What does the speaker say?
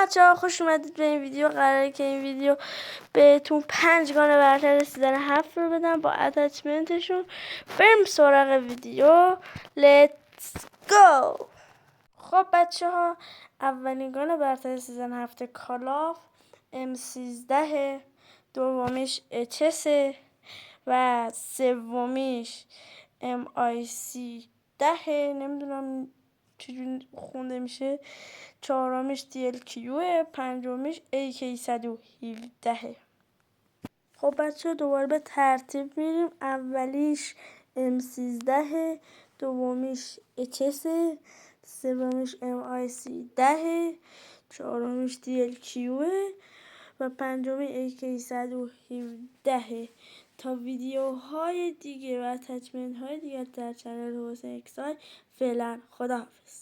بچه‌ها، خوش اومدید به این ویدیو. قراره که این ویدیو بهتون 5 گانه برتر رسیدن 7 رو بدم با اتچمنتشون. بریم سراغ ویدیو. لیتس گو. خب بچه‌ها، اولین گانه برتر رسیدن 7 کالاف M13، دومیش HS و سومیش MIC10، نمیدونم چجوری خونده میشه، چهارمیش DLQ، پنجمیش AK117. خب بچه دوباره به ترتیب میریم. اولیش M13، دومیش HS، سومیش MIC10، چهارمیش DLQ و پنجمی AK117. تا ویدیوهای دیگه و اتچمنت های دیگه در چنل حسین اکسای، فعلا خداحافظ.